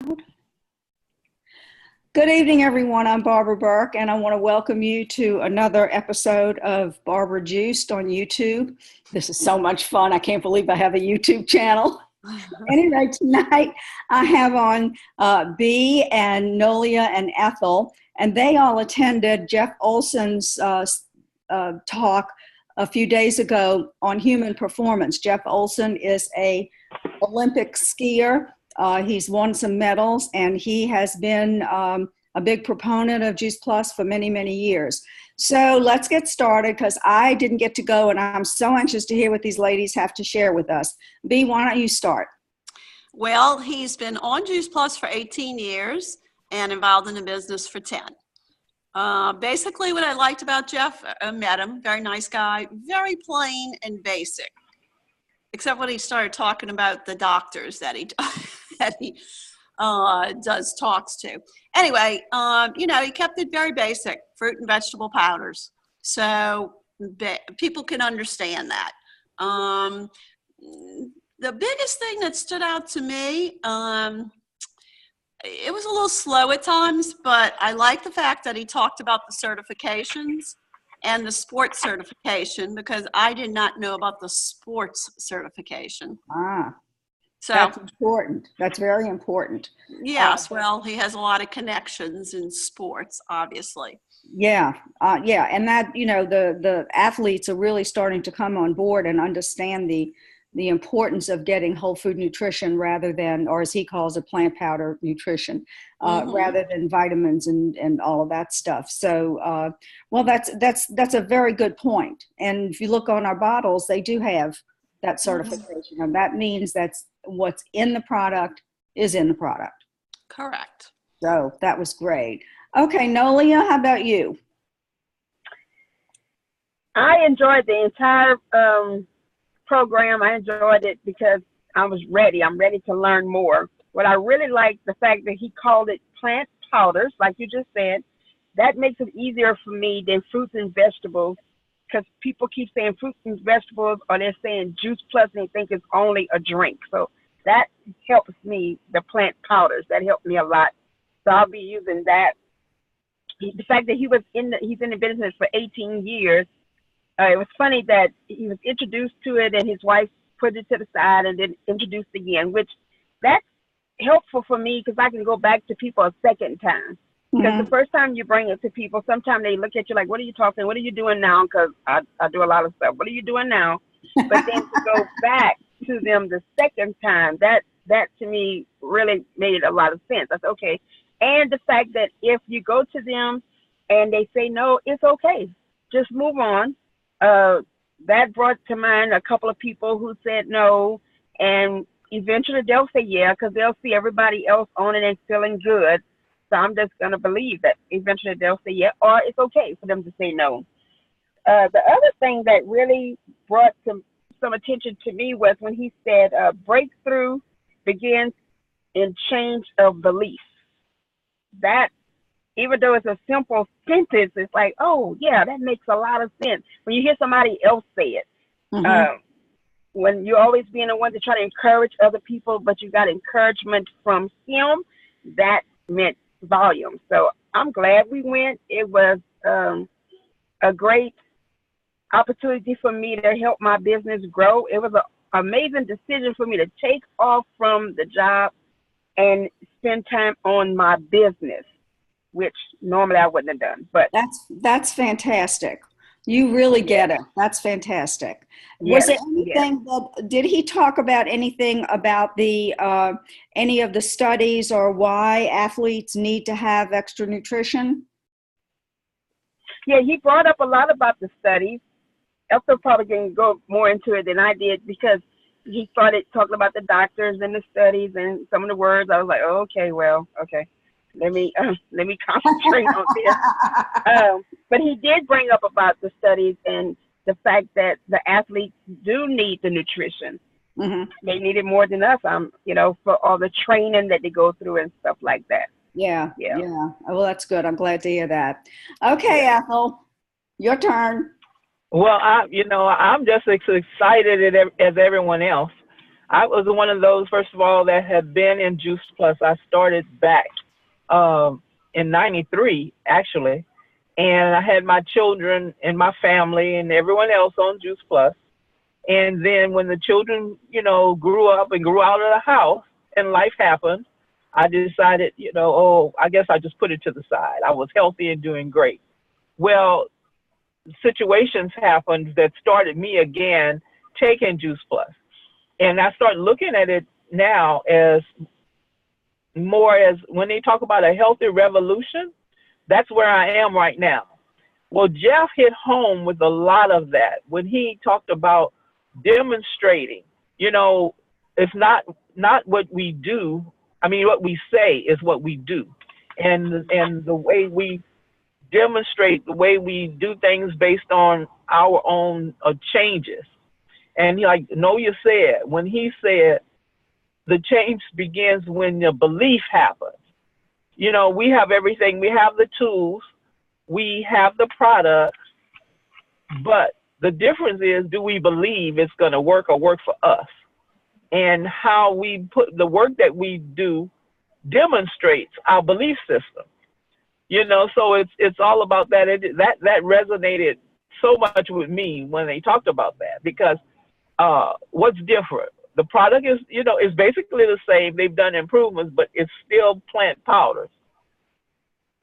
Good evening, everyone. I'm Barbara Burke, and I want to welcome you to another episode of Barbara Juiced on YouTube. This is so much fun. I can't believe I have a YouTube channel. Anyway, tonight I have on Bea and Nolia and Ethel, and they all attended Jeff Olsen's talk a few days ago on human performance. Jeff Olsen is an Olympic skier. He's won some medals, and he has been a big proponent of Juice Plus for many, many years. So let's get started, because I didn't get to go, and I'm so anxious to hear what these ladies have to share with us. Bea, why don't you start? Well, he's been on Juice Plus for 18 years and involved in the business for 10. Basically, what I liked about Jeff, I met him, very nice guy, very plain and basic, except when he started talking about the doctors that he does talks to. Anyway, he kept it very basic, fruit and vegetable powders. So people can understand that. The biggest thing that stood out to me, it was a little slow at times, but I like the fact that he talked about the certifications and the sports certification, because I did not know about the sports certification. So that's important. That's very important. Yes, well, he has a lot of connections in sports, obviously. Yeah, and that, the athletes are really starting to come on board and understand the importance of getting whole food nutrition rather than, or as he calls it, plant powder nutrition, rather than vitamins and all of that stuff. So, well, that's a very good point. And if you look on our bottles, they do have that certification, and that means that's what's in the product is in the product. Correct. So that was great. Okay, Nolia, how about you? I enjoyed the entire program. I enjoyed it because I was ready. I'm ready to learn more. What I really liked, the fact that he called it plant powders, like you just said, that makes it easier for me than fruits and vegetables, because people keep saying fruits and vegetables, or they're saying Juice Plus, and they think it's only a drink. So that helps me, the plant powders. That helped me a lot. So I'll be using that. The fact that he's in the business for 18 years, it was funny that he was introduced to it and his wife put it to the side and then introduced again, which that's helpful for me, because I can go back to people a second time. Because the first time you bring it to people, sometimes they look at you like, what are you talking? What are you doing now? Because I do a lot of stuff. What are you doing now? But then to go back to them the second time, that to me really made a lot of sense. I said, okay. And the fact that if you go to them and they say no, it's okay. Just move on. That brought to mind a couple of people who said no, and eventually they'll say yeah, because they'll see everybody else on it and feeling good. So I'm just going to believe that eventually they'll say yeah, or it's okay for them to say no. The other thing that really brought some attention to me was when he said breakthrough begins in change of belief. That, even though it's a simple sentence, it's like, oh, yeah, that makes a lot of sense. When you hear somebody else say it, when you're always being the one to try to encourage other people, but you got encouragement from him, that meant volume. So I'm glad we went. It was a great opportunity for me to help my business grow. It was an amazing decision for me to take off from the job and spend time on my business, which normally I wouldn't have done. But that's fantastic. You really get it. That's fantastic. Was there anything did he talk about anything about the any of the studies or why athletes need to have extra nutrition? Yeah, he brought up a lot about the studies. Ethel probably can go more into it than I did, because he started talking about the doctors and the studies and some of the words. I was like, oh, okay, well, okay. Let me concentrate on this. But he did bring up about the studies and the fact that the athletes do need the nutrition. They need it more than us, for all the training that they go through and stuff like that. Yeah. Well, that's good. I'm glad to hear that. Okay, Ethel, your turn. Well, I'm just as excited as everyone else. I was one of those, first of all, that had been in Juice Plus. I started back in '93, actually, and I had my children and my family and everyone else on Juice Plus. And then when the children, grew up and grew out of the house and life happened, I decided, oh, I guess I just put it to the side. I was healthy and doing great. Well, situations happened that started me again taking Juice Plus. And I start looking at it now as more as when they talk about a healthy revolution, that's where I am right now. Well, Jeff hit home with a lot of that when he talked about demonstrating, it's not what we do. I mean, what we say is what we do. And the way we demonstrate, the way we do things based on our own changes. And Noya said, when he said, the change begins when the belief happens. We have everything. We have the tools. We have the products. But the difference is, do we believe it's going to work or work for us? And how we put the work that we do demonstrates our belief system. So it's all about that. That resonated so much with me when they talked about that, because what's different? The product is basically the same. They've done improvements, but it's still plant powders.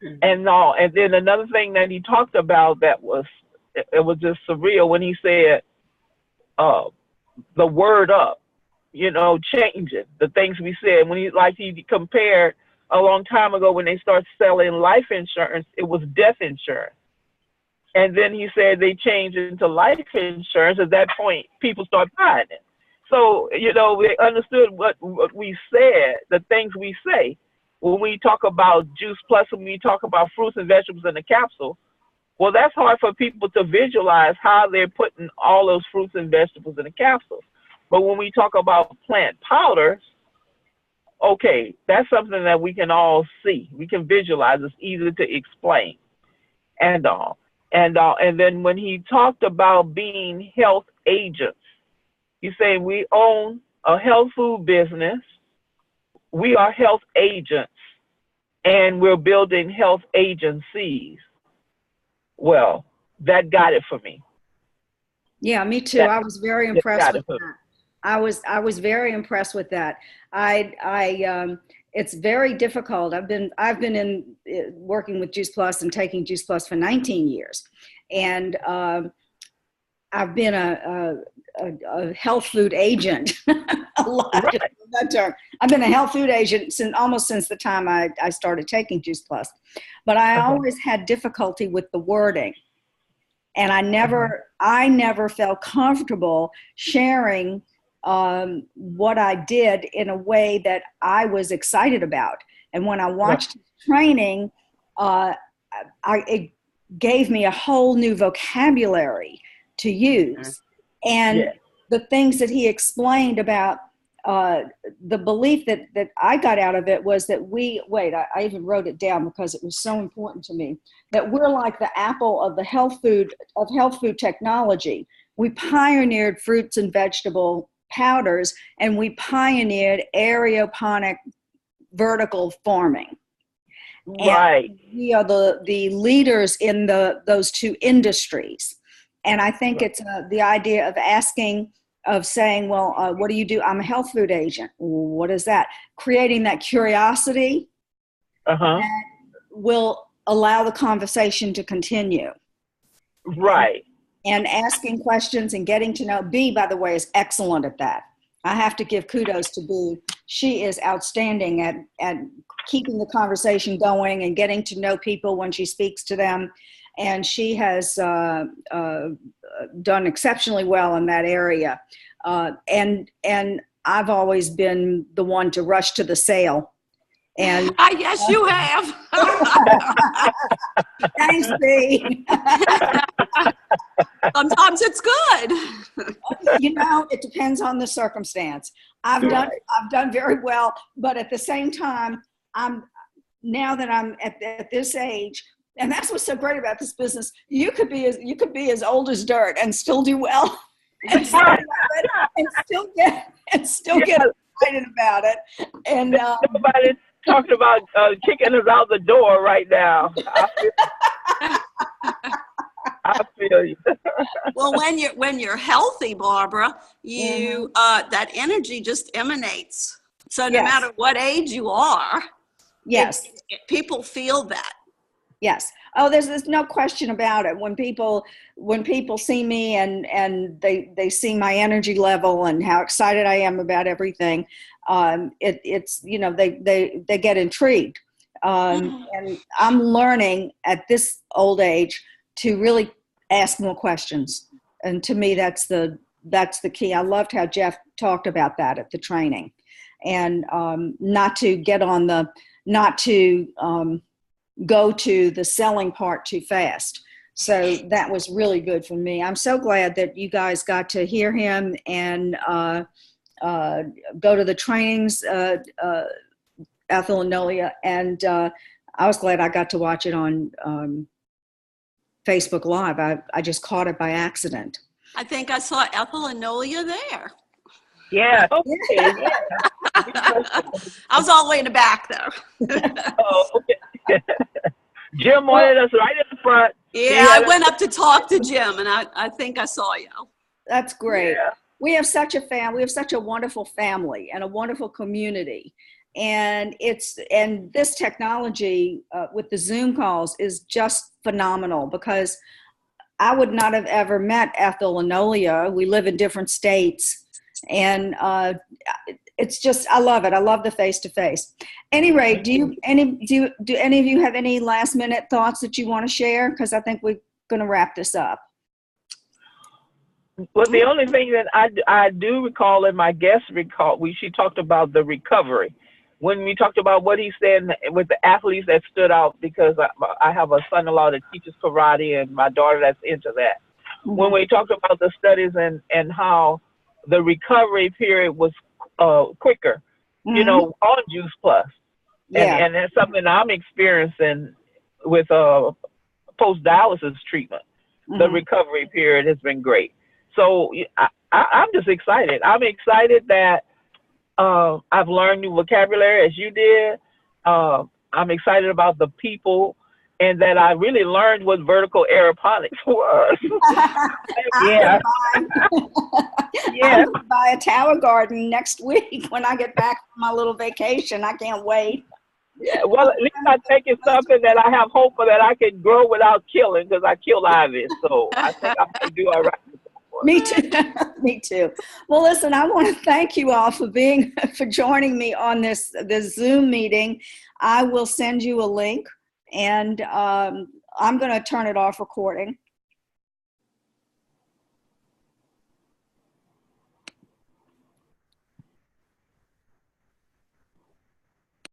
Mm-hmm. And then another thing that he talked about that was just surreal when he said the word up, changing the things we said. When he compared a long time ago when they started selling life insurance, it was death insurance. And then he said they changed it into life insurance. At that point, people start buying it. So, they understood what we said, the things we say. When we talk about Juice Plus, when we talk about fruits and vegetables in the capsule, well, that's hard for people to visualize how they're putting all those fruits and vegetables in the capsules. But when we talk about plant powders, okay, that's something that we can all see. We can visualize. It's easy to explain and all. And then when he talked about being health agents, he's saying we own a health food business. We are health agents, and we're building health agencies. Well, that got it for me. Yeah, me too. I was very impressed with that. I was very impressed with that. It's very difficult. I've been in working with Juice Plus and taking Juice Plus for 19 years, and I've been a health food agent. A lot of that term. I've been a health food agent almost since the time I started taking Juice Plus, but I always had difficulty with the wording, and I never felt comfortable sharing what I did in a way that I was excited about. And when I watched his training, it gave me a whole new vocabulary to use. And the things that he explained about the belief that I got out of it was that I even wrote it down because it was so important to me, that we're like the Apple of the health food technology. We pioneered fruits and vegetable powders, and we pioneered aeroponic vertical farming. Right. And we are the leaders in those two industries. And I think it's the idea of saying, well, what do you do? I'm a health food agent. What is that? Creating that curiosity that will allow the conversation to continue. Right. And asking questions and getting to know. Bea, by the way, is excellent at that. I have to give kudos to Bea. She is outstanding at keeping the conversation going and getting to know people when she speaks to them. And she has done exceptionally well in that area. And I've always been the one to rush to the sale. And yes, you have. Thanks, Bea. Sometimes it's good. It depends on the circumstance. I've done very well, but at the same time, now that I'm at this age, and that's what's so great about this business. You could be as old as dirt and still do well. and still get excited about it. And nobody's talking about kicking us out the door right now. I feel you. Well, when you're healthy, Barbara, you that energy just emanates. So no matter what age you are, yes, people feel that. Yes. Oh, there's no question about it. When people see me and they see my energy level and how excited I am about everything, it's they get intrigued. And I'm learning at this old age to really ask more questions. And to me, that's the key. I loved how Jeff talked about that at the training, and not to go to the selling part too fast. So that was really good for me. I'm so glad that you guys got to hear him and go to the trainings, Ethel and Nolia, and I was glad I got to watch it on Facebook Live. I just caught it by accident. I think I saw Ethel and Nolia there. Yeah. Okay. Yeah. I was all the way in the back, though. Oh, okay. Jim wanted us right in the front. Yeah, I went up to talk to Jim, and I think I saw you. That's great. Yeah. We have such a family. We have such a wonderful family and a wonderful community. And this technology with the Zoom calls is just phenomenal, because I would not have ever met Ethel and Nolia. We live in different states, and it's just, I love it. I love the face-to-face. Anyway, do any of you have any last minute thoughts that you want to share? Because I think we're going to wrap this up. Well, the only thing that I do recall, and my guest she talked about the recovery. When we talked about what he said with the athletes that stood out, because I have a son-in-law that teaches karate and my daughter that's into that. Mm-hmm. When we talked about the studies and how the recovery period was quicker, mm-hmm. On Juice Plus. Yeah. And that's something I'm experiencing with post-dialysis treatment. Mm-hmm. The recovery period has been great. So I'm just excited. I'm excited that I've learned new vocabulary as you did. I'm excited about the people, and that I really learned what vertical aeroponics was. Yeah. I'm gonna buy a tower garden next week when I get back from my little vacation. I can't wait. Yeah, well, at least I'm taking something that I have hope for that I can grow without killing, because I killed Ivy. So I think I'm going to do all right. Me too. Me too. Well, listen, I want to thank you all for joining me on this Zoom meeting. I will send you a link, and I'm going to turn it off recording.